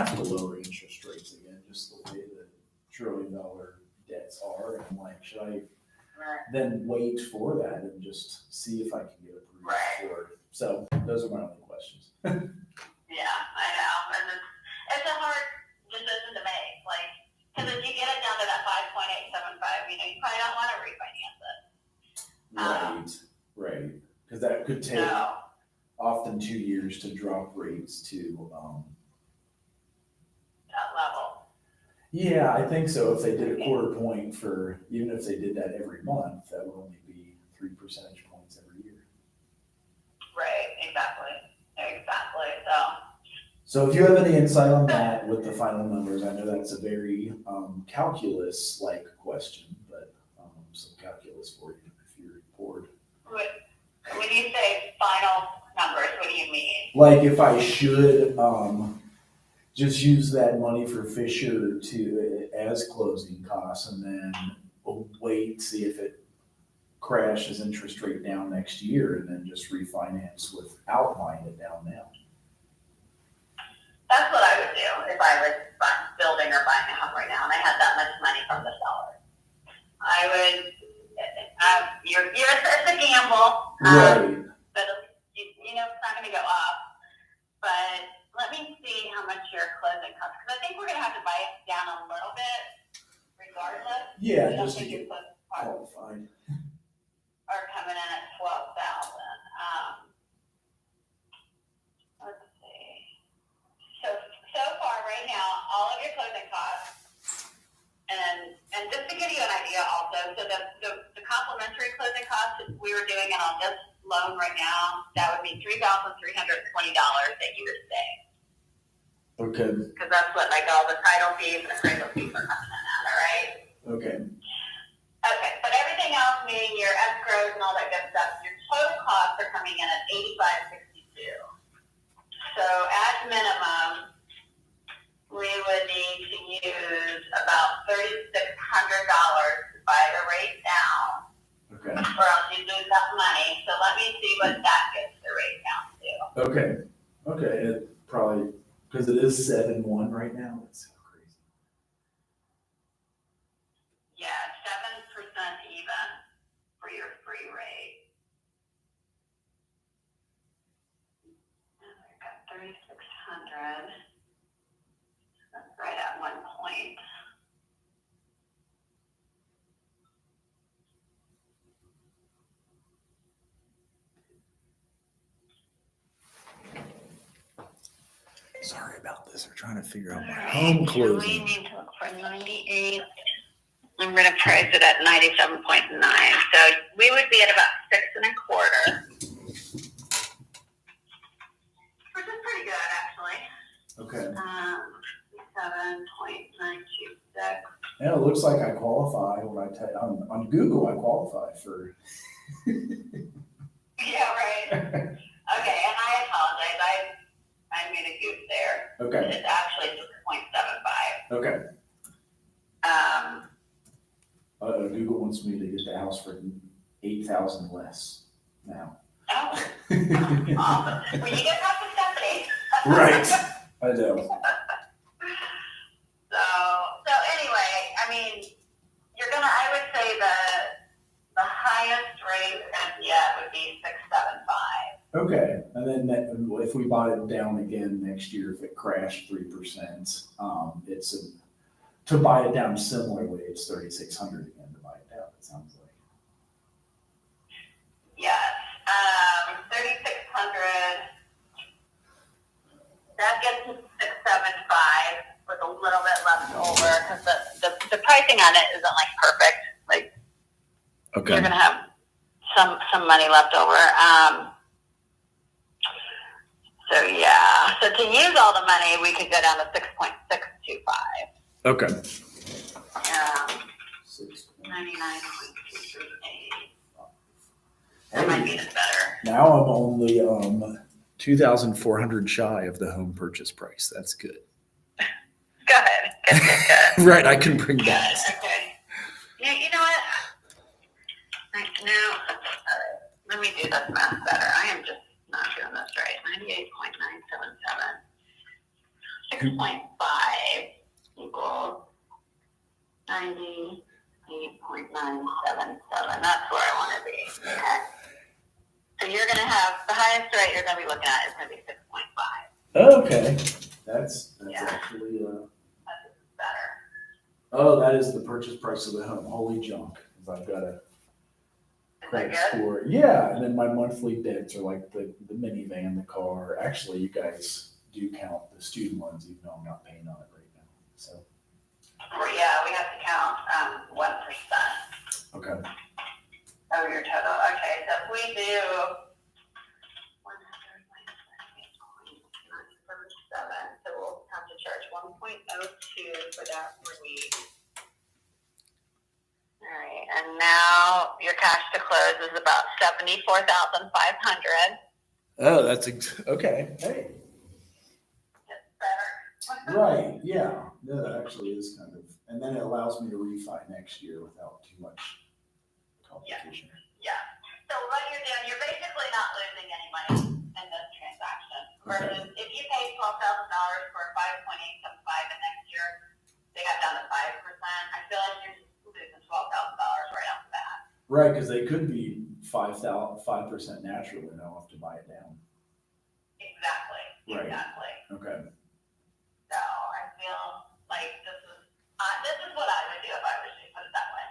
have to lower interest rates again, just the way the trillion-dollar debts are. And I'm like, should I then wait for that and just see if I can get approved for it? So those are my only questions. Yeah, I know. And it's a hard decision to make. Like, because if you get it down to that 5.875, you probably don't want to refinance it. Right. Because that could take often 2 years to drop rates to that level. Yeah, I think so. If they did a quarter point even if they did that every month, that would only be 3 percentage points every year. Right, exactly. So if you have any insight on that with the final numbers, I know that's a very calculus-like question, but some calculus for you if you're bored. When you say final numbers, what do you mean? Like if I should just use that money for Fisher as closing costs and then wait, see if it crashes interest rate down next year and then just refinance without buying it down now. That's what I would do if I was building or buying a home right now and I had that much money from the seller. I would, it's a gamble. Right. But it's not going to go up. But let me see how much your closing costs. Because I think we're going to have to buy it down a little bit regardless. Yeah, just to get qualified. Are coming in at $12,000. Let's see. So far, right now, all of your closing costs, and just to give you an idea, also, so the complimentary closing costs, if we were doing it on this loan right now, that would be $3,320 that you would save. Okay. Because that's what all the title fees and appraisal fees are coming in at, all right? Okay. Okay, but everything else, meaning your escrows and all that good stuff, your total costs are coming in at $8,562. So at minimum, we would need to use about $3,600 to buy the rate down. Okay. Or else you lose that money. So let me see what that gets the rate down to. Okay. It probably, because it is 7.1 right now. It's so crazy. Yeah, 7% even for your free rate. And we've got 3,600. That's right at 1 point. Sorry about this. We're trying to figure out my home closing. We need to look for 98. I'm going to price it at 97.9. So we would be at about 6.25. Which is pretty good, actually. Okay. 7.926. Yeah, it looks like I qualify when I on Google. I qualify for. Yeah, right. Okay, and I apologize. I made a goof there. Okay. It's actually 6.75. Okay. Google wants me to get the house for $8,000 less now. Oh, awesome. Well, you get half the Stephanie. Right. I know. So anyway, I mean, I would say the highest rate yet would be 6.75. Okay, and then if we bought it down again next year, if it crashed 3%, to buy it down similarly, it's $3,600 again to buy it down. It sounds like. Yes, 3,600. That gets to 6.75 with a little bit left over because the pricing on it isn't perfect. Okay. You're gonna have some money left over. So yeah. So to use all the money, we could go down to 6.625. Okay. 99.238. That might be better. Now I'm only 2,400 shy of the home purchase price. That's good. Good. Right, I can bring that. Okay. Yeah, you know what? Now, let me do this math better. I am just not doing this right. 98.977. 6.5 $98.977. That's where I want to be. Okay. So you're going to have, the highest rate you're going to be looking at is going to be 6.5. Okay, that's Yeah. actually, That's better. oh, that is the purchase price of the home. Holy junk. 'Cause I've got a Is that credit good? score. Yeah, and then my monthly debts are like the minivan, the car. Actually, you guys do count the student loans, even though I'm not paying on it right now. So, Yeah, we have to count 1% okay. of your total. Okay, so if we do 100 minus 98.977, so we'll have to charge 1.02 for that week. All right, and now your cash to close is about 74,500. Oh, that's okay. Hey. It's better. Right, yeah. No, that actually is kind of, and then it allows me to refi next year without too much complication. Yeah. So what you're doing, you're basically not losing any money in this transaction. Versus if you pay $12,000 for a 5.875 and next year they got down to 5%, I feel like you're just losing $12,000 right off the bat. Right, because they could be 5% natural and I'll have to buy it down. Exactly. Right. Exactly. Okay. So I feel like this is what I would do if I was you, put it that way.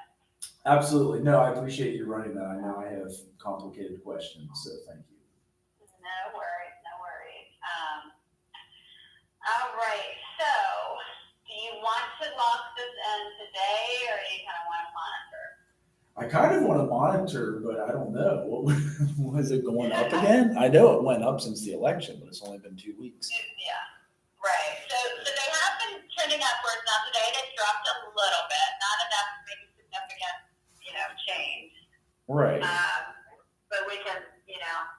Absolutely. No, I appreciate you running that. I know I have complicated questions, so thank you. No worries, no worries. All right, so do you want to lock this in today or do you kind of want to monitor? I kind of want to monitor, but I don't know. Was it going up again? I know it went up since the election, but it's only been 2 weeks. Yeah, right. So they have been trending upwards. Now today they dropped a little bit, not enough to make a significant, change. Right. But we can,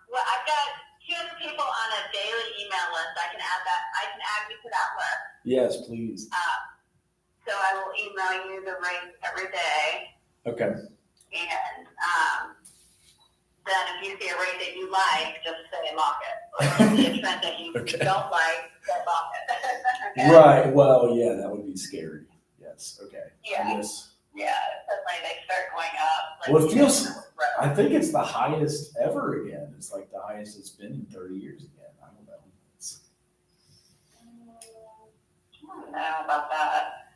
well, I've got 2 other people on a daily email list. I can add you to that list. Yes, please. So I will email you the rates every day. Okay. And then if you see a rate that you like, just say lock it. Or if you see a trend that you Okay. don't like, say lock it. Okay? Right. Well, yeah, that would be scary. Yes. Okay. Yeah. Yes. Yeah, suddenly they start going up. Well, it feels, I think it's the highest ever again. It's like the highest it's been in 30 years again. I don't know. I don't know about that.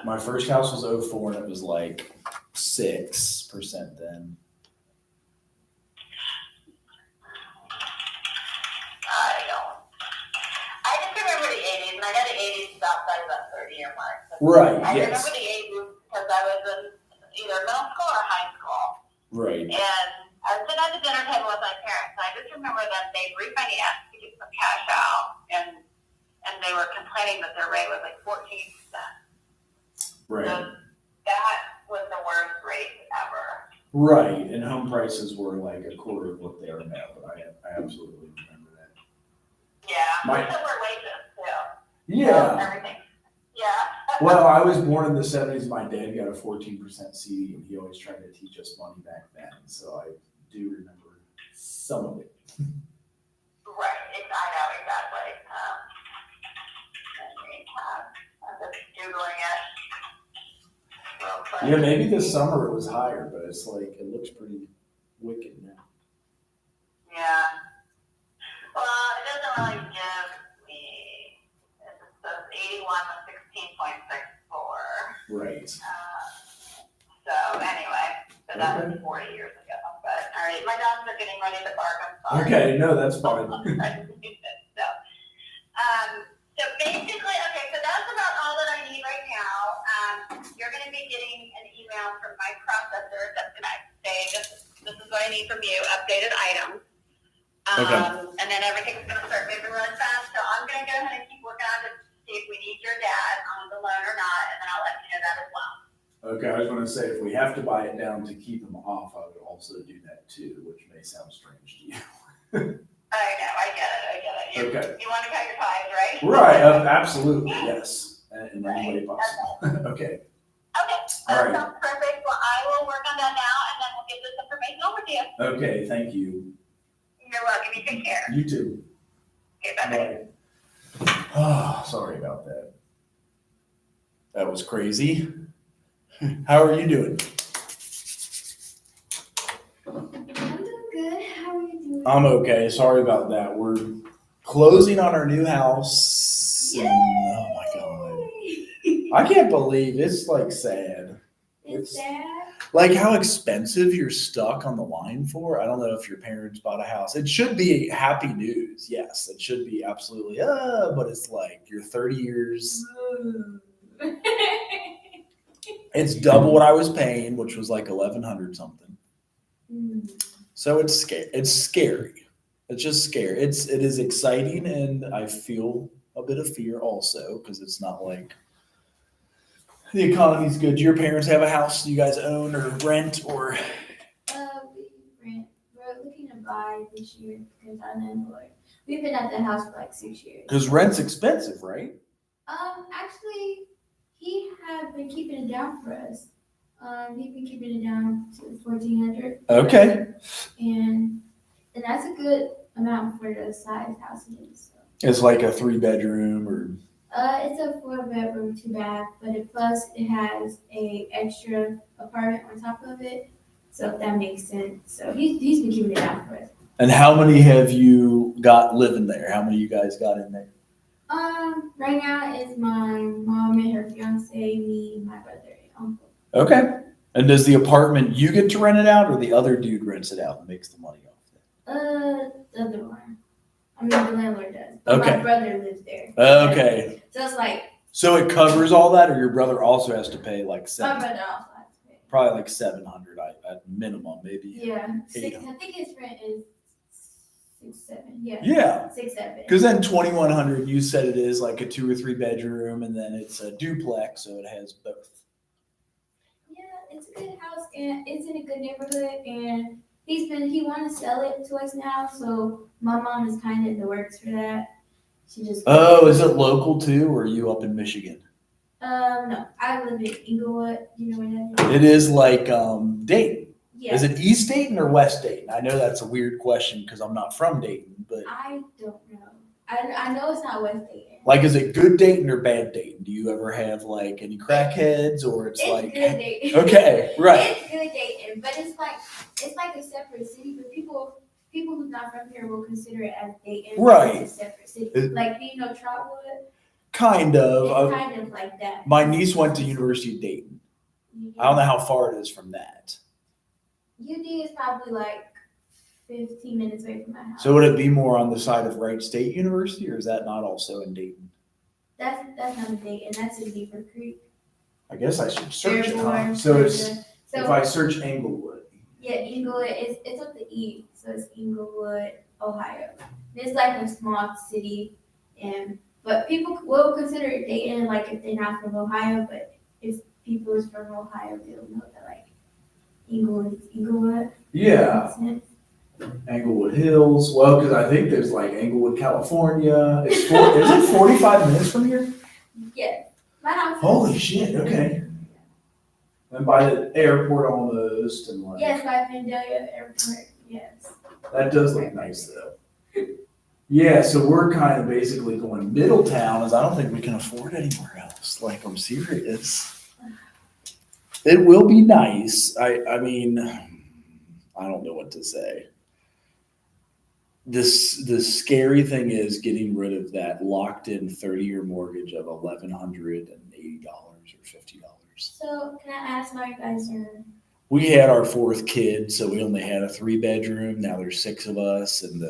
My first house was 04 and it was like 6% then. I just remember the 80s, and I know the 80s is outside of that 30-year mark. Right, I yes. remember the 80s because I was in either middle school or high school. Right. And I was sitting at the dinner table with my parents, and I just remember that they refinanced to get some cash out, and they were complaining that their rate was like 14%. Right. So that was the worst rate ever. Right, and home prices were like a quarter of what they are now, but I absolutely remember that. Yeah, My- so we're wages too. Yeah. So everything. Yeah. Well, I was born in the 70s. My dad got a 14% CD, and he always tried to teach us money back then. So I do remember some of it. Right, I know exactly. I'm just Googling it real quick. Yeah, maybe this summer it was higher, but it's like, it looks pretty wicked now. Yeah. Well, it doesn't really give me, it says 81 with 16.64. Right. So anyway, so that was 40 years ago. But all right, my dogs are getting ready to bark. I'm sorry. Okay, no, that's fine. So basically, okay, so that's about all that I need right now. You're going to be getting an email from my processor that's going to say this is what I need from you, updated items. Okay. And then everything's going to start moving really fast. So I'm going to go ahead and keep working on it to see if we need your dad on the loan or not, and then I'll let you know that as well. Okay, I was going to say, if we have to buy it down to keep them off, I would also do that too, which may sound strange to you. I know, I get it. Okay. You want to cut your ties, right? Right, absolutely, yes, in any way possible. Okay. Okay, All that right. sounds perfect. Well, I will work on that now, and then we'll get this information over to you. Okay, thank you. You're welcome. You take care. You too. Okay, bye-bye. Bye. Oh, sorry about that. That was crazy. How are you doing? I'm doing good. How are you doing? I'm okay. Sorry about that. We're closing on our new house. Yay! Oh my God. I can't believe it's like sad. It's sad. Like how expensive you're stuck on the line for. I don't know if your parents bought a house. It should be happy news. Yes, it should be absolutely. But it's like you're 30 years. It's double what I was paying, which was like 1,100 something. So it's scary. It's scary. It's just scary. It is exciting, and I feel a bit of fear also because it's not like the economy's good. Do your parents have a house you guys own or rent or? We rent. We're looking to buy this year because our landlord. We've been at the house for like 6 years. Because rent's expensive, right? Actually, he had been keeping it down for us. He's been keeping it down to 1,400. Okay. And that's a good amount for the size house it is. So. It's like a 3-bedroom or. It's a 4-bedroom, 2-bath, but it has a extra apartment on top of it. So if that makes sense. So he's been keeping it down for us. And how many have you got living there? How many you guys got in there? Right now it's my mom and her fiance, me, my brother, and uncle. Okay. And does the apartment you get to rent it out, or the other dude rents it out and makes the money off it? The other one. I mean, the landlord does. But Okay. my brother lives there. Okay. So it's like. So it covers all that, or your brother also has to pay like My brother also has to pay. probably like 700 at minimum, maybe. Yeah. 800. I think his rent is 6-7. Yeah. Yeah. 6-7. Because then 2,100, you said it is like a 2 or 3 bedroom, and then it's a duplex, so it has both. Yeah, it's a good house and it's in a good neighborhood, and he wants to sell it to us now, so my mom is kind of in the works for that. She just. Oh, is it local too, or are you up in Michigan? No, I live in Inglewood. You know where that is? It is like Dayton. Yeah. Is it East Dayton or West Dayton? I know that's a weird question because I'm not from Dayton, but I don't know. I know it's not West Dayton. like, is it good Dayton or bad Dayton? Do you ever have like any crackheads, or it's like good Dayton. Okay, right? It's good Dayton, but it's like a separate city. But people who's not from here will consider it as Dayton. Right. It's a separate city. It- Like, do you know Trotwood? Kind of. It's kind of like that. My niece went to University of Dayton. I don't know how far it is from that. UD is probably like 15 minutes away from my house. So would it be more on the side of Wright State University, or is that not also in Dayton? That's not a Dayton. That's in Beaver Creek. I guess I should search it. Huh? Airborne, So it's Georgia. if I search Englewood. Yeah, Inglewood it's with the E, so it's Inglewood, Ohio. It's like a small city, but people will consider it Dayton, like if they're not from Ohio. But if people is from Ohio, they'll know that like Inglewood is Inglewood. Yeah. Makes sense. Englewood Hills. Well, because I think there's like Englewood, California. Is it 45 minutes from here? Yeah, my house. Holy shit! Okay. And by the airport almost, and like Yes, by Vandalia Airport. Yes. that does look nice though. Yeah, so we're kind of basically going Middletown, as I don't think we can afford anywhere else. Like, I'm serious. It will be nice. I mean, I don't know what to say. The scary thing is getting rid of that locked-in 30-year mortgage of $1,180 or $50. So can I ask why you guys are? We had our 4th kid, so we only had a 3-bedroom. Now there's 6 of us, and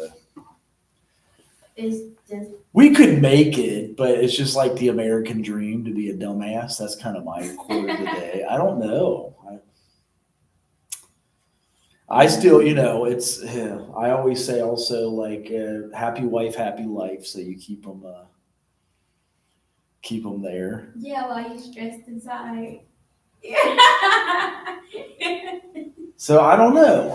we could make it, but it's just like the American dream to be a dumbass. That's kind of my quote of the day. I don't know. I still, it's. I always say also like happy wife, happy life. So you keep them there. Yeah, while you stressed inside. So I don't know.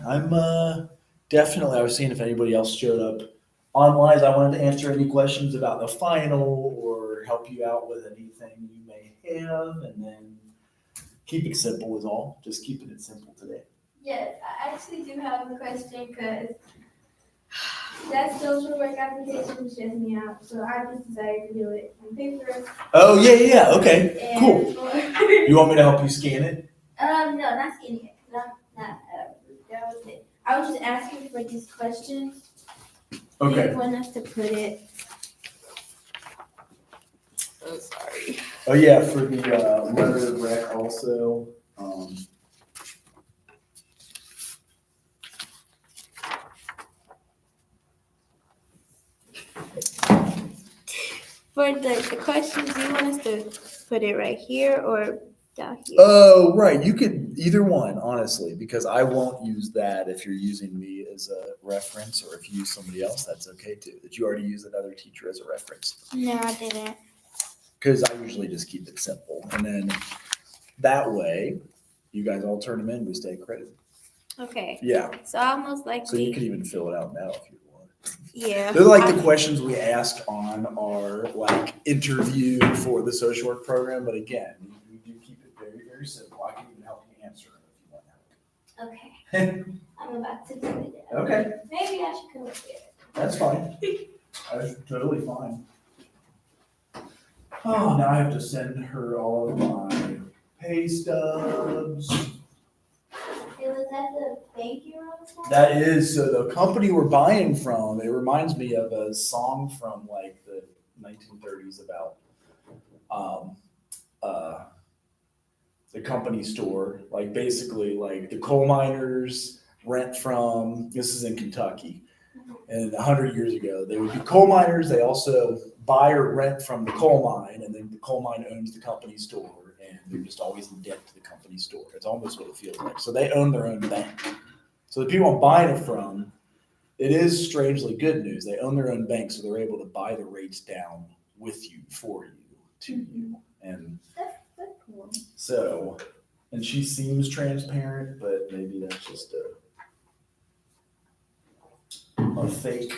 I'm definitely. I was seeing if anybody else showed up online. I wanted to answer any questions about the final or help you out with anything you may have, and then keep it simple is all. Just keeping it simple today. Yes, I actually do have a question because That social work application was stressing me out, so I just decided to do it on paper. Oh, yeah, okay, And cool. You want me to help you scan it? No, not skinny. Not that was it. I was just asking for these questions. Do Okay. you want us to put it? Oh, sorry. Oh, yeah, for the letter of rec also. For the questions, do you want us to put it right here or down here? Oh, right. You could either one, honestly, because I won't use that if you're using me as a reference, or if you use somebody else, that's okay too. Did you already use another teacher as a reference? No, I didn't. Because I usually just keep it simple, and then that way, you guys all turn them in, we stay credited. Okay. Yeah. So I almost like So you can even fill it out now if you want. Yeah. They're like the questions we ask on our like interview for the social work program, but again, we do keep it very, very simple. I can even help you answer them if you want help. Okay. I'm about to do it. Okay. Maybe I should come up there. That's fine. That's totally fine. Oh, now I have to send her all of my pay stubs. It was at the bank you were on the phone? That is, so the company we're buying from, it reminds me of a song from like the 1930s about the company store. Like basically like the coal miners rent from, this is in Kentucky. And 100 years ago, they would be coal miners. They also buy or rent from the coal mine, and then the coal mine owns the company store, and they're just always in debt to the company store. It's almost what it feels like. So they own their own bank. So the people I'm buying it from, it is strangely good news. They own their own bank, so they're able to buy the rates down with you, for you, to you. And That's cool. so, and she seems transparent, but maybe that's just a fake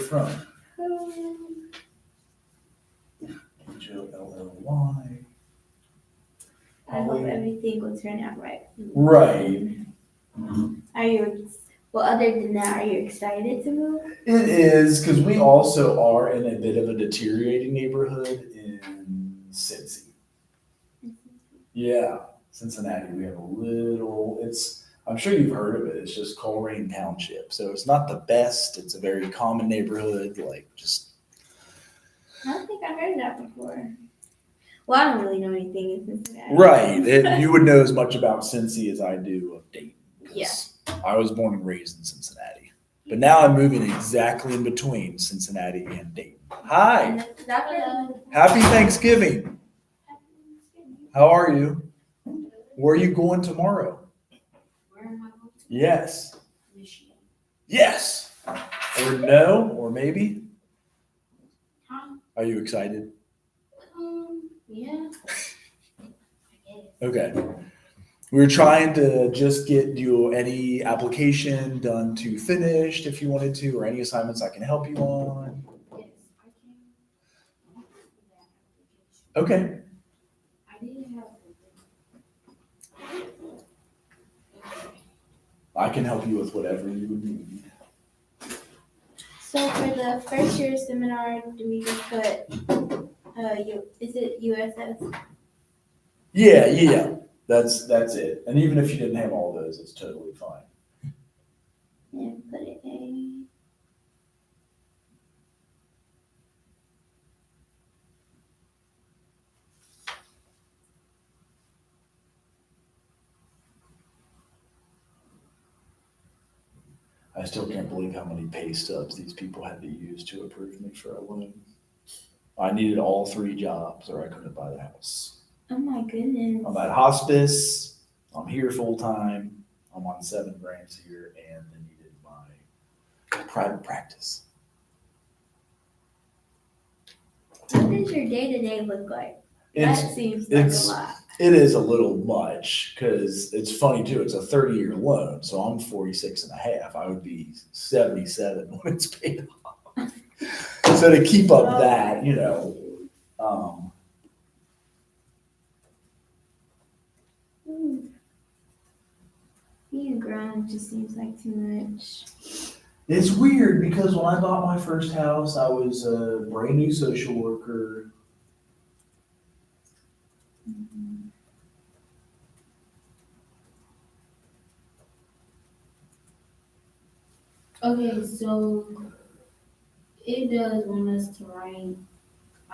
front. H-O-L-L-Y. I hope everything will turn out right. Right. Are you, well, other than that, are you excited to move? It is, because we also are in a bit of a deteriorating neighborhood in Cincy. Yeah, Cincinnati. We have a little, I'm sure you've heard of it. It's just Coleraine Township. So it's not the best. It's a very common neighborhood, like just. I don't think I've heard that before. Well, I don't really know anything in Cincinnati. Right. You would know as much about Cincy as I do of Dayton. Yeah. I was born and raised in Cincinnati. But now I'm moving exactly in between Cincinnati and Dayton. Hi. Happy Thanksgiving. How are you? Where are you going tomorrow? Where am I going to? Yes. Michigan. Yes. Or no, or maybe. Huh? Are you excited? Yeah. Okay. We're trying to just get you any application done to finished if you wanted to, or any assignments I can help you on. Yes, I can. Okay. I didn't have. I can help you with whatever you would need. So for the first year seminar, do we just put, is it USS? Yeah. That's it. And even if you didn't have all those, it's totally fine. Yeah, put it A. I still can't believe how many pay stubs these people had to use to approve me for a loan. I needed all 3 jobs or I couldn't buy the house. Oh my goodness. I'm at hospice, I'm here full time, I'm on 7 grants here, and I needed my private practice. What does your day-to-day look like? That seems like a lot. It is a little much, because it's funny too, it's a 30-year loan, so I'm 46 and a half. I would be 77 when it's paid off. So to keep up that, Being a $100,000 just seems like too much. It's weird because when I bought my first house, I was a brand new social worker. Okay, so it does want us to write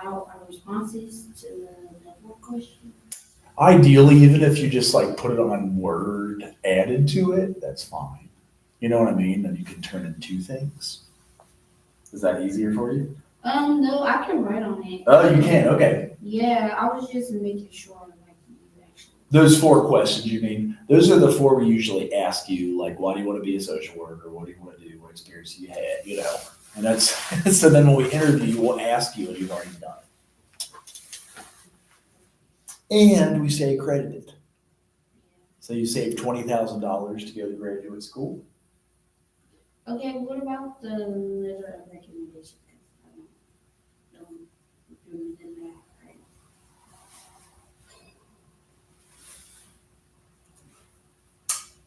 out our responses to the network question. Ideally, even if you just like put it on Word added to it, that's fine. You know what I mean? Then you can turn in two things. Is that easier for you? No, I can write on it. Oh, you can, okay. Yeah, I was just making sure, like, you actually. Those 4 questions you mean, those are the 4 we usually ask you, like, why do you want to be a social worker? What do you want to do? What experience you had, you know? And that's, so then when we interview, we'll ask you and you've already done it. And we stay accredited. So you save $20,000 to go to graduate school. Okay, what about the letter of recommendation? 'Cause I don't do it in that, right?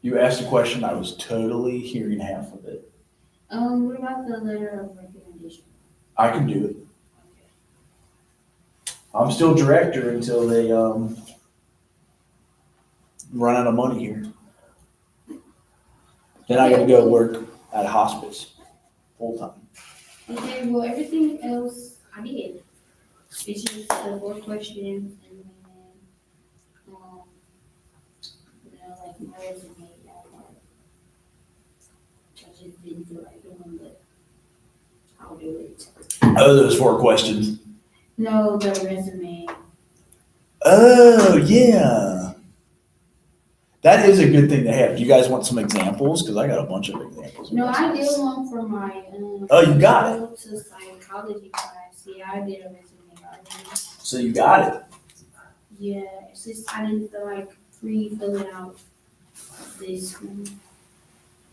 You asked a question, I was totally hearing half of it. What about the letter of recommendation? I can do it. Okay. I'm still director until they run out of money here. Then I gotta go work at a hospice full time. Okay, well, everything else I did. It's just the 4 questions and then, like my resume, that part. I just didn't feel like doing, but I'll do it. Oh, those 4 questions. No, the resume. Oh, yeah. That is a good thing to have. Do you guys want some examples? Because I got a bunch of examples. No, I did one for my, Oh, you got it? To psychology class. Yeah, I did a resume already. So you got it. Yeah, it's just I didn't feel like filling out this one.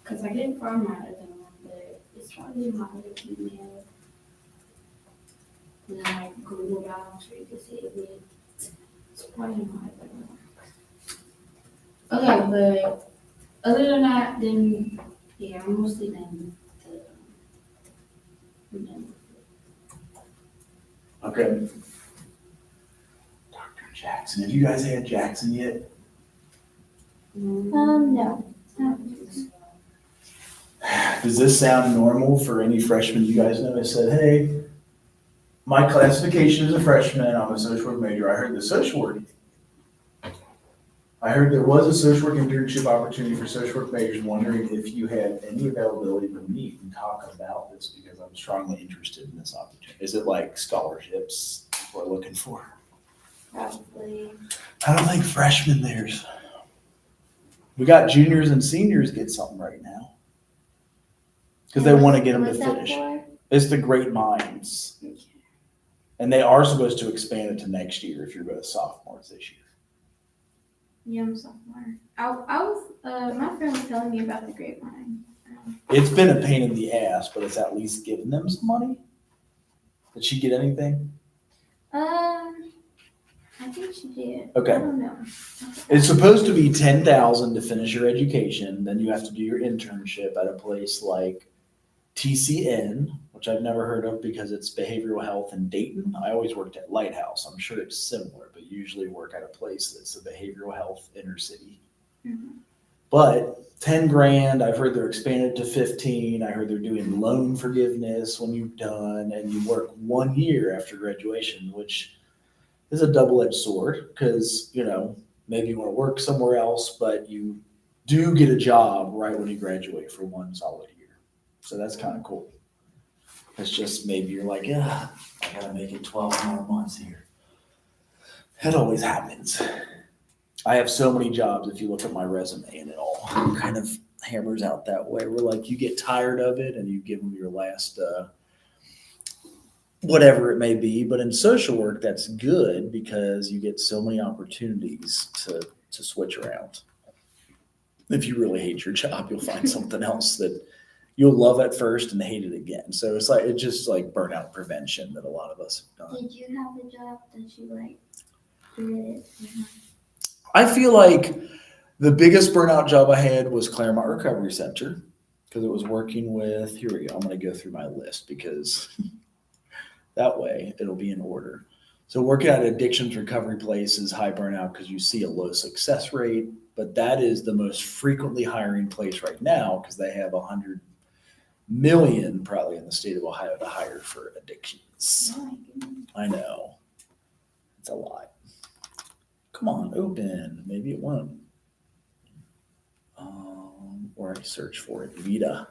Cause I didn't find my other one, but it's probably in my other email. And then I Googled out so you can see it. It's probably in my other one. Okay, but other than that, then yeah, I'm mostly done. I'm done. Okay. Dr. Jackson. Have you guys had Jackson yet? No. Does this sound normal for any freshmen you guys know? I said, hey, my classification is a freshman. I'm a social work major. I heard the social work. I heard there was a social work internship opportunity for social work majors, wondering if you had any availability to meet and talk about this because I'm strongly interested in this opportunity. Is it like scholarships we're looking for? Probably. I don't think freshmen there's. We got juniors and seniors get something right now. Because they want to get them to What's that finish. for? It's the Great Minds. And they are supposed to expand it to next year if you're both sophomores this year. Yeah, I'm a sophomore. I was, my friend was telling me about the grapevine. It's been a pain in the ass, but it's at least giving them some money. Did she get anything? I think she did. Okay. I don't know. It's supposed to be $10,000 to finish your education. Then you have to do your internship at a place like TCN, which I've never heard of because it's behavioral health in Dayton. I always worked at Lighthouse. I'm sure it's similar, but usually work at a place that's a behavioral health inner city. Mhm. But 10 grand, I've heard they're expanded to 15. I heard they're doing loan forgiveness when you've done, and you work 1 year after graduation, which is a double-edged sword because, you know, maybe you want to work somewhere else, but you do get a job right when you graduate for 1 solid year. So that's kind of cool. It's just maybe you're like, yeah, I gotta make it 12 more months here. It always happens. I have so many jobs if you look at my resume and it all kind of hammers out that way. We're like, you get tired of it and you give them your last, whatever it may be. But in social work, that's good because you get so many opportunities to switch around. If you really hate your job, you'll find something else that you'll love at first and hate it again. So it's just like burnout prevention that a lot of us have done. Did you have a job that you like did? I feel like The biggest burnout job I had was Claremont Recovery Center because it was working with, here we go, I'm going to go through my list because that way it'll be in order. So working at addictions recovery places, high burnout because you see a low success rate, but that is the most frequently hiring place right now because they have 100 million probably in the state of Ohio to hire for addictions. Oh my goodness. I know. It's a lot. Come on, open. Maybe it won't. Or I search for it. Vita.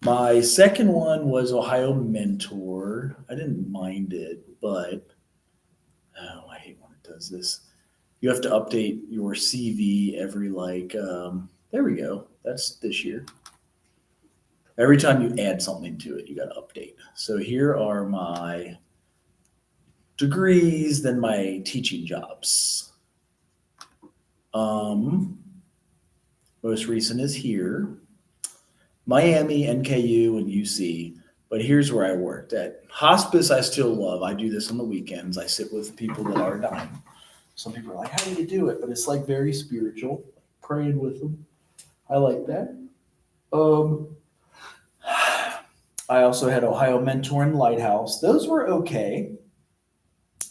My second one was Ohio Mentor. I didn't mind it, but oh, I hate when it does this. You have to update your CV every there we go. That's this year. Every time you add something to it, you got to update. So here are my degrees, then my teaching jobs. Most recent is here. Miami, NKU, and UC. But here's where I worked. At hospice, I still love. I do this on the weekends. I sit with people that are dying. Some people are like, how do you do it? But it's like very spiritual, praying with them. I like that. I also had Ohio Mentor and Lighthouse. Those were okay.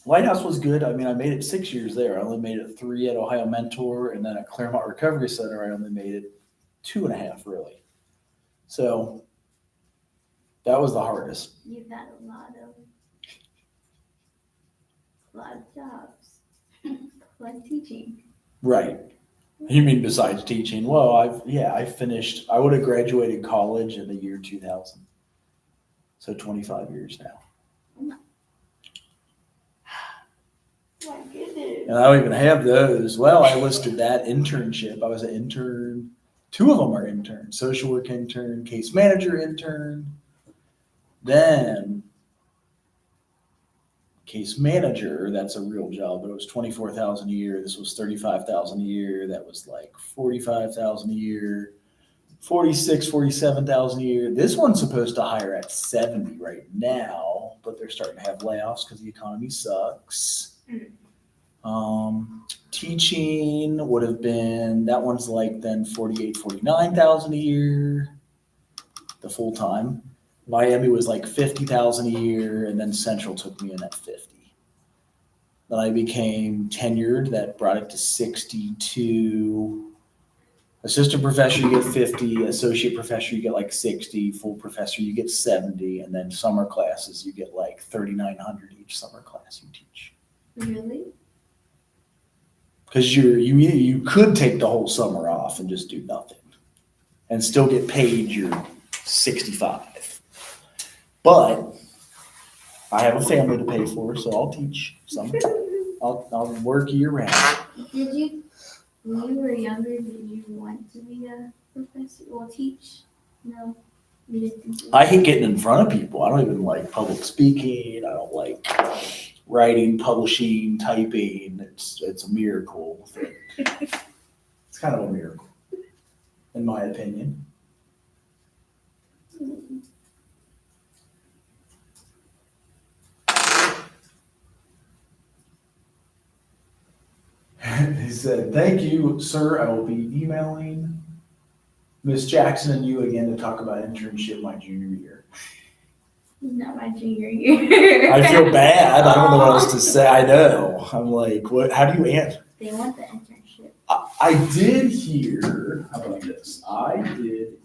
Lighthouse was good. I mean, I made it 6 years there. I only made it 3 at Ohio Mentor, and then at Claremont Recovery Center, I only made it 2.5 really. So that was the hardest. You've had a lot of jobs, like teaching. Right. You mean besides teaching? Well, I finished. I would have graduated college in the year 2000. So 25 years now. My goodness. And I don't even have those. Well, I listed that internship. I was an intern. 2 of them are interns. Social work intern, case manager intern. Then case manager, that's a real job, but it was $24,000 a year. This was $35,000 a year. That was like $45,000 a year. 46, 47,000 a year. This one's supposed to hire at 70 right now, but they're starting to have layoffs because the economy sucks. Teaching would have been, that one's like then 48, 49,000 a year, the full time. Miami was like 50,000 a year, and then Central took me in at 50. Then I became tenured, that brought it to 62. Assistant professor, you get 50. Associate professor, you get like 60. Full professor, you get 70. And then summer classes, you get like 3,900 each summer class you teach. Really? Because you could take the whole summer off and just do nothing and still get paid your 65. But I have a family to pay for, so I'll teach some. I'll work year round. Did you, when you were younger, did you want to be a professor or teach? No, you didn't think so? I hate getting in front of people. I don't even like public speaking. I don't like writing, publishing, typing. It's a miracle. It's kind of a miracle, in my opinion. He said, thank you, sir. I will be emailing Miss Jackson and you again to talk about internship my junior year. Not my junior year. I feel bad. I don't know what else to say. I know. I'm like, what? How do you answer? They want the internship. I did hear, how about this? I did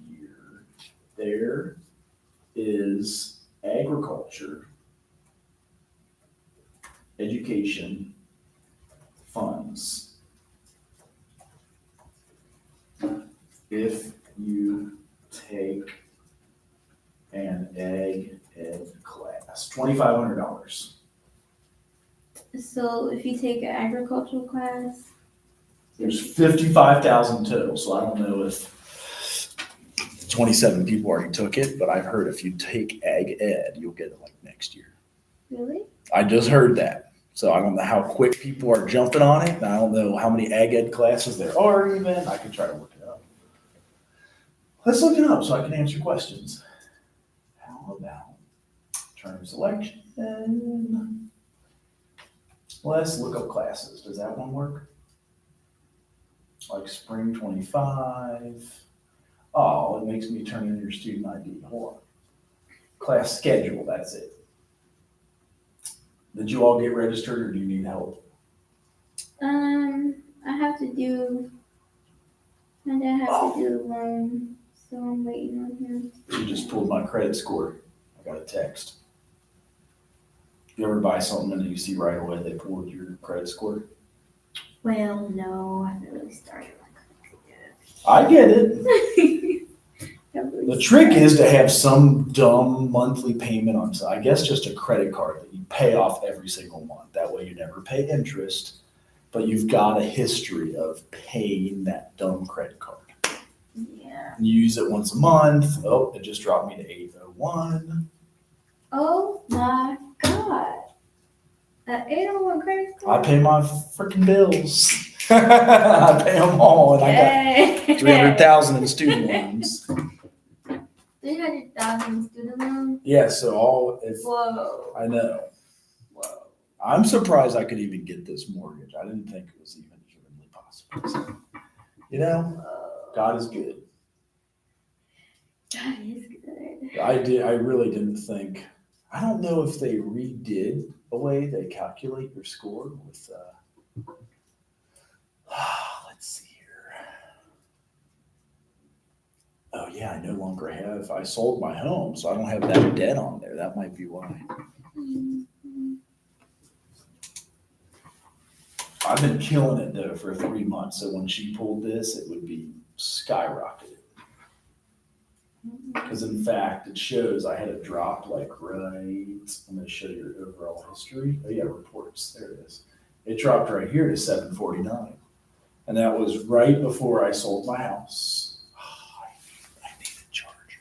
hear there is agriculture, education, funds. If you take an ag ed class, $2,500. So if you take an agricultural class, There's 55,000 total, so I don't know if 27 people already took it, but I've heard if you take ag ed, you'll get it like next year. really? I just heard that. So I don't know how quick people are jumping on it. And I don't know how many ag ed classes there are even. I could try to look it up. Let's look it up so I can answer questions. How about term selection? Let's look up classes. Does that one work? like spring 25. Oh, it makes me turn in your student ID. Hold on. Class schedule, that's it. Did you all get registered or do you need help? I have to do, my dad has to do a loan, so I'm waiting on him. You just pulled my credit score. I got a text. You ever buy something and you see right away they pulled your credit score? Well, no, I haven't really started I get it. my The trick is to have some dumb monthly payment on, I guess just a credit card that you pay off every single month. That way you never pay interest, but you've got a history of paying that dumb credit card. Yeah. You use it once a month. Oh, it just dropped me to 801. Oh my God. An 801 credit card? I pay my freaking bills. I pay them all, and I got 300,000 in student loans. 300,000 student loan? Yeah, so all if Whoa. I know. Whoa. I'm surprised I could even get this mortgage. I didn't think it was even humanly possible. So, you know, Whoa. God is good. God is good. I really didn't think. I don't know if they redid the way they calculate your score with. Let's see here. Oh yeah, I no longer have. I sold my home, so I don't have that debt on there. That might be why. I've been killing it though for 3 months. So when she pulled this, it would be skyrocketed. Because in fact, it shows I had a drop like right. I'm going to show you your overall history. Oh yeah, reports. There it is. It dropped right here to 749, and that was right before I sold my house. Oh, I need a charger.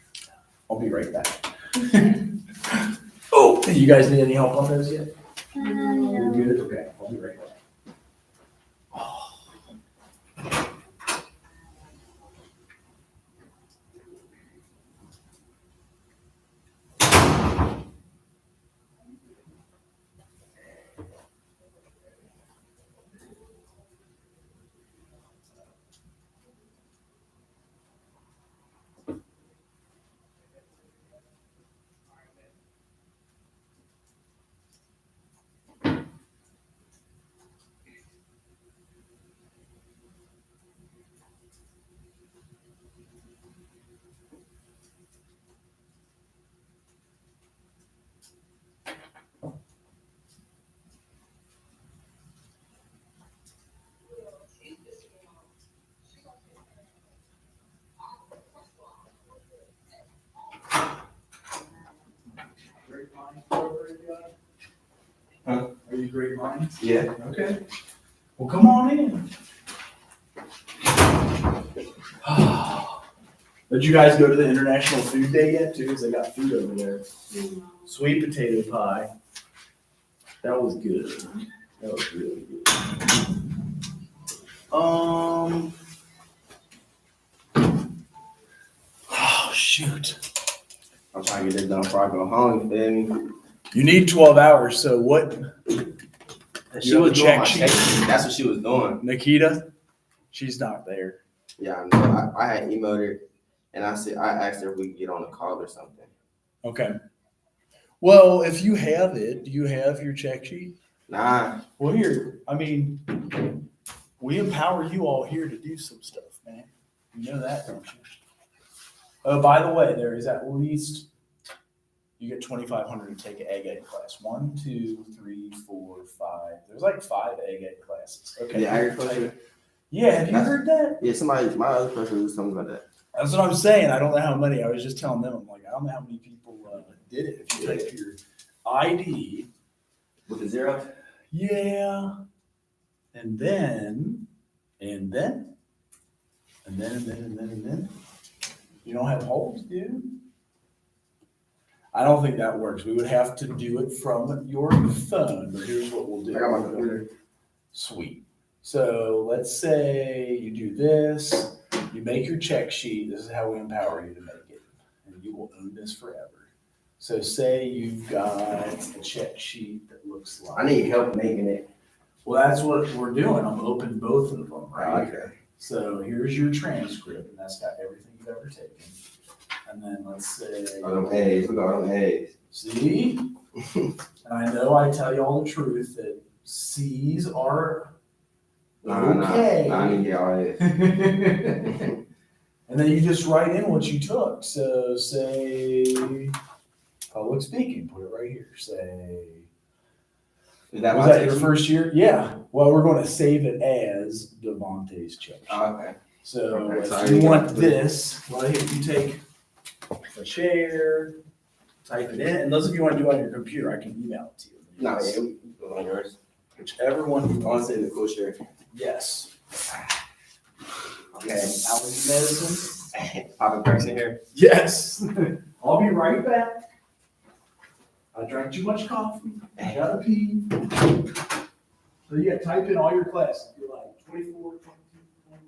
I'll be right back. Oh, you guys need any help on those yet? You're good. Okay, I'll be right back. Huh? Are you great minds? Yeah. Okay. Well, come on in. Did you guys go to the International Food Day yet, too? Because they got food over there. Sweet potato pie. That was good. That was really good. Oh, shoot. I'm trying to get this done before I go home, you feel me? You need 12 hours, so what? She You have was a doing check my sheet? check sheet. That's what she was doing. Nikita? She's not there. Yeah, I know. I had emailed her and I asked her if we could get on a call or something. Okay. Well, if you have it, do you have your check sheet? Nah. Well, here, I mean, we empower you all here to do some stuff, man. You know that, don't you? Oh, by the way, there is at least, you get 2,500 to take an egg class. 1, 2, 3, 4, 5. There's like 5 egg classes. Okay. Yeah, agriculture. Yeah, have you heard that? Yeah, my other person was something about that. That's what I'm saying. I don't know how many. I was just telling them, I'm like, I don't know how many people did it. If you type your ID. With the zero? Yeah. And then. You don't have holes, dude? I don't think that works. We would have to do it from your phone, but here's what we'll do. I got my computer. Sweet. So let's say you do this, you make your check sheet. This is how we empower you to make it. And you will own this forever. So say you've got a check sheet that looks like. I need help making it. Well, that's what we're doing. I'm opening both of them, right? Okay. So here's your transcript, and that's got everything you've ever taken. And then let's say, Oh, them A's, we got them A's. see? And I know I tell you all the truth that C's are okay. Nah, I need to get all this. And then you just write in what you took. So say public speaking, put it right here. Say, Is that was my that your section? first year? Yeah. Well, we're going to save it as Devontae's check sheet. Oh, okay. So Okay, so I if you need to want put- this, well, if you take a chair, type it in, and those of you want to do it on your computer, I can email it to you. Nah, yeah, we go on yours. Whichever one you I want want. to say the cool shirt. Yes. Okay. Allergy medicine? Papa Perks in here. Yes. I'll be right back. I drank too much coffee. I gotta pee. So yeah, type in all your classes. You're like 24, 22, 21.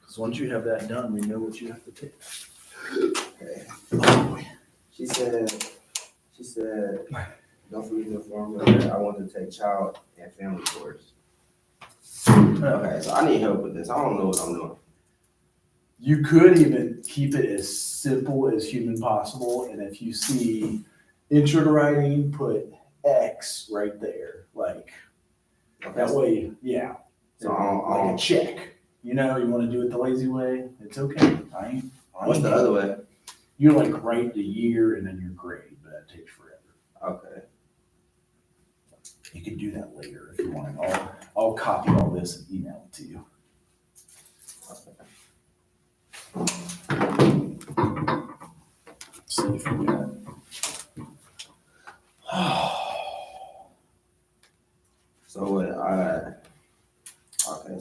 Because once you have that done, we know what you have to take. Okay. She said, don't forget the formula that I want to take child and family course. Okay, so I need help with this. I don't know what I'm doing. You could even keep it as simple as human possible, and if you see intro to writing, put X right there, like that way, yeah. So I like a don't, check. You know, you want to do it the lazy way, it's okay. I ain't what's the other way? You like write the year and then your grade, but that takes forever. Okay. You can do that later if you want. I'll copy all this and email it to you. See if we got. So what, okay,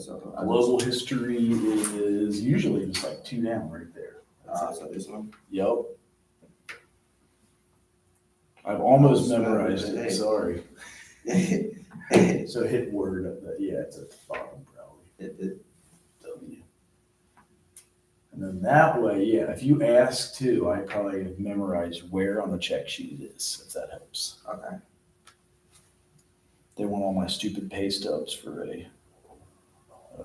so I Global history is usually just like 2 down right there. so this one? Yep. I've almost Oh, memorized hey. it, sorry. So hit word at the, yeah, it's at the bottom probably. W. And then that way, yeah, if you ask too, I probably have memorized where on the check sheet it is, if that helps. Okay. They want all my stupid pay stubs for a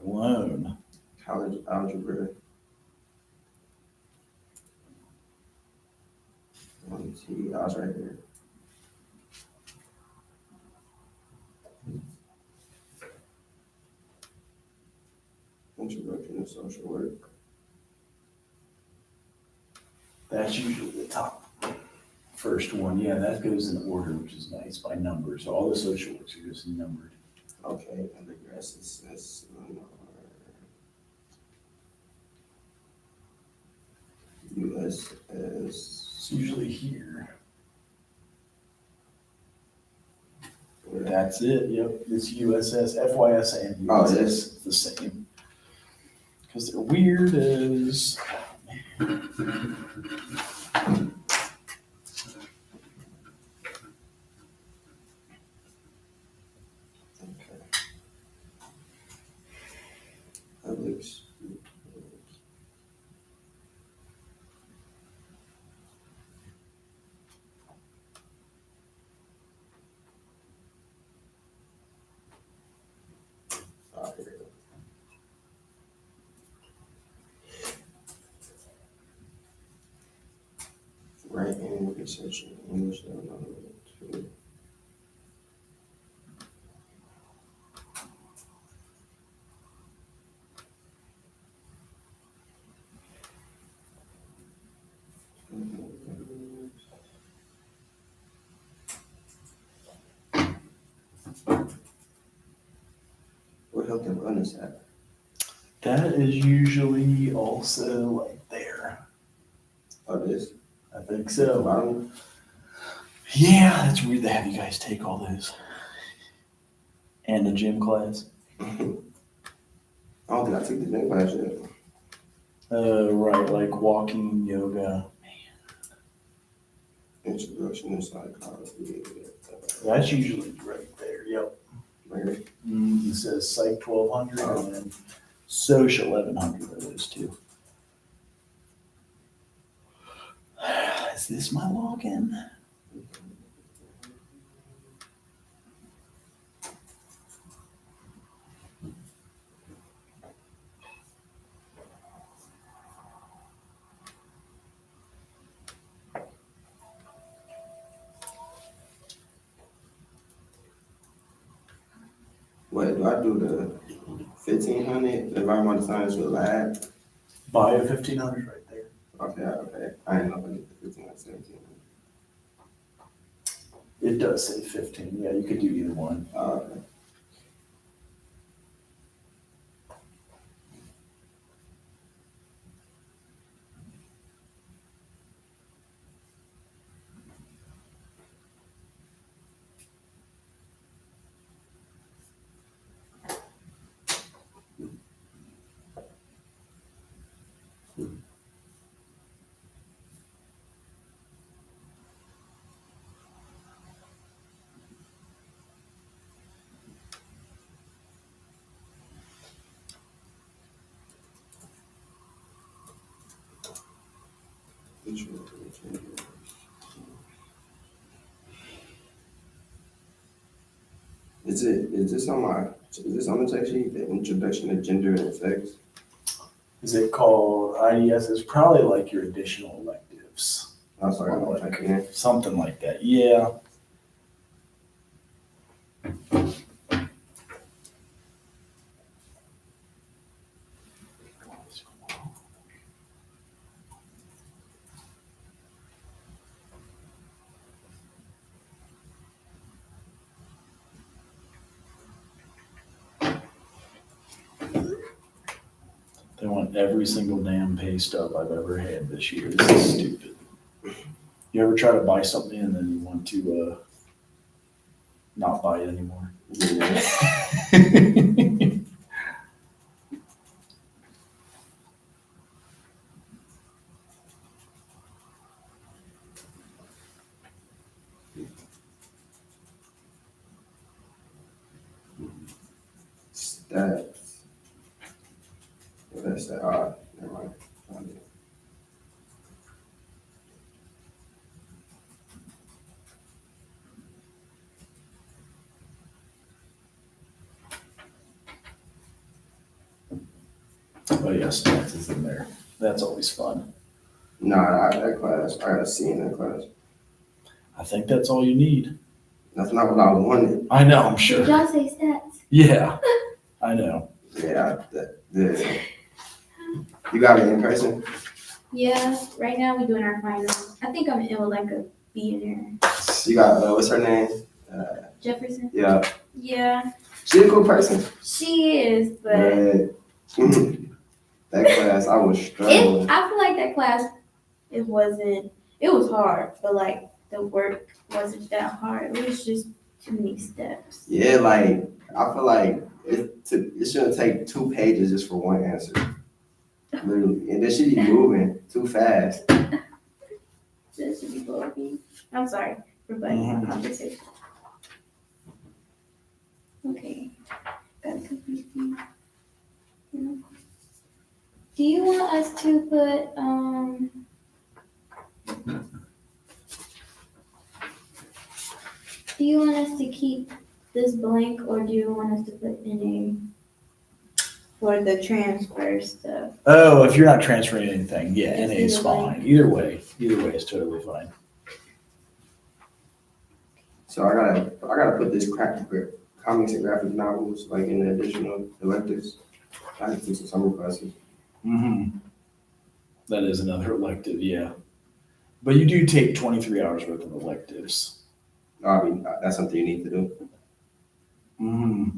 loan. College algebra. 1T, I was right here. Introduction to social work. That's usually the top first one. Yeah, that goes in order, which is nice by number. So all the social works are just numbered. Okay, and the grass is USS. It's usually here. That's it. Yep. It's USS, FYS, and Oh, USS. it is? It's the same. Because they're weird as. Okay. Public. Here we go. Research English, no, no, no. What health and wellness app? That is usually also like there. Oh, this? I think The so. bottom? Yeah, that's weird to have you guys take all those. And the gym class. I don't think I took the gym class yet. Right, like walking, yoga. Introduction to psychology. That's usually right there. Yep. Right here. It says Psych 1200 and then Social 1100 are those two. Is this my login? Wait, do I do the 1500 environmental science with lab? Bio 1500 right there. Okay. I ain't know if I did the 1500, 1700. It does say 15. Yeah, you could do either one. Okay. Is this on the text sheet, the introduction to gender and sex? Is it called IDS? It's probably like your additional electives. I'm sorry, I'm not typing in. Something like that. Yeah. They want every single damn pay stub I've ever had this year. This is stupid. You ever try to buy something and then you want to not buy it anymore? Yeah. Stats. What did I say? Never mind. Found it. Oh yeah, stats is in there. That's always fun. Nah, that class, I got a C in that class. I think that's all you need. That's not what I wanted. I know, I'm Did sure. y'all say stats? Yeah, I know. Yeah, you got it in person? Yeah, right now we're doing our finals. I think I'm in with like a B in there. You got, what's her name? Jefferson? Yeah. Yeah, She a cool person. she is, but That class, I was struggling. I feel like that class, it was hard, but like the work wasn't that hard. It was just too many steps. Yeah, like, I feel like it shouldn't take 2 pages just for one answer. Literally. And then she be moving too fast. This should be blowing. I'm sorry for butting my conversation. Okay, got a couple of things. Yeah. Do you want us to put do you want us to keep this blank or do you want us to put NA for the transfer stuff? Oh, if you're not transferring anything, yeah, Just NA is either fine. Either way is totally fine. So I gotta put this comics and graphic novels like in the additional electives. I can take some summer classes. Mm-hmm. That is another elective, yeah. But you do take 23 hours worth of electives. I mean, that's something you need to do. Mm-hmm.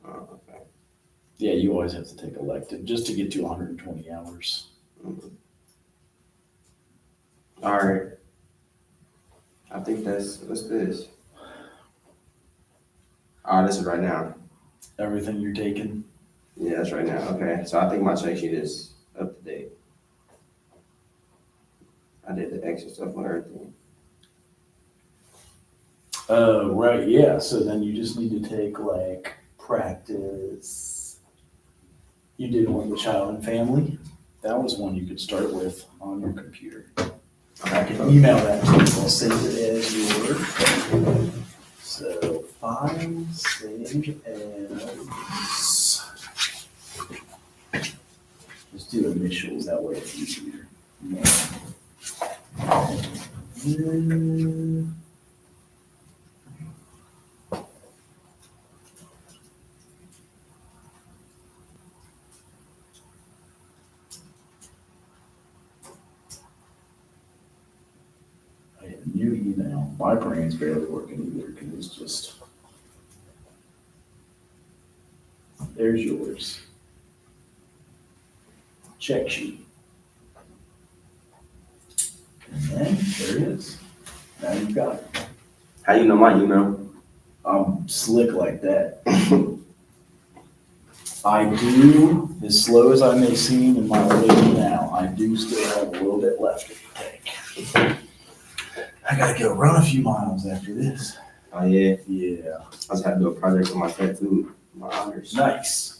Okay. Yeah, you always have to take elective just to get to 120 hours. Mhm. All right. I think what's this? Oh, this is right now. Everything you're taking. Yeah, that's right now. Okay. So I think my check sheet is up to date. I did the extra stuff on everything. Right, yeah. So then you just need to take like practice. You did one with child and family. That was one you could start with on your computer. I can email that to you. I'll save it as your. So file, save as. Just do initials, that way it's easier. I have a new email. My brain's barely working either because it's just. There's yours. Check sheet. And then there it is. Now you've got it. How you know my email? I'm slick like that. I do, as slow as I may seem in my old age now, I do still have a little bit left to take. I gotta go run a few miles after this. Oh yeah. Yeah. I just had to do a project on my tattoo, my honors. Nice.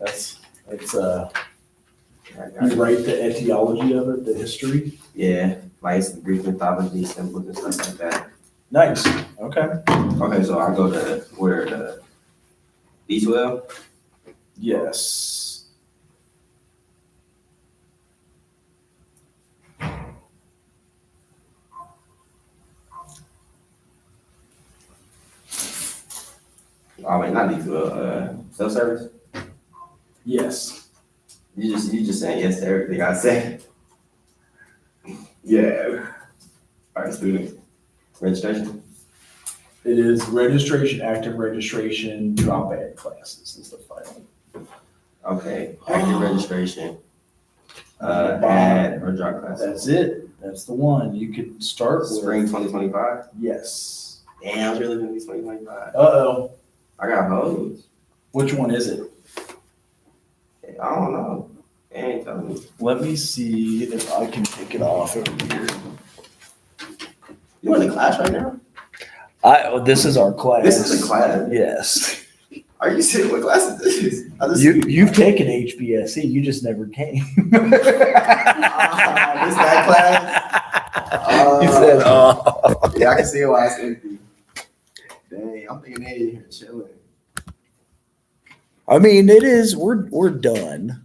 It's I got you it. write the etiology of it, the history. Yeah, like it's the Greek mythology, symbols and stuff like that. Nice. Okay. Okay, so I go to where the D12. Yes. Oh wait, not D12. Self-service. Yes. You just saying yes to everything I say. Yeah. All right, student registration. It is registration, active registration, drop add classes is the final. Okay, active registration. Add or drop classes. That's it. That's the one. You could start with. Spring 2025. Yes. Damn, it's really gonna be 2025. Uh-oh. I got hoes. Which one is it? I don't know. They ain't telling me. Let me see if I can take it off over here. You in the class right now? This is our class. This is a class. Yes. Are you sitting? What class is this? I just You've taken HBSE, you just never came. this that class. He said, oh. Yeah, I can see why it's empty. Dang, I'm thinking they in here chilling. I mean, it is, we're done.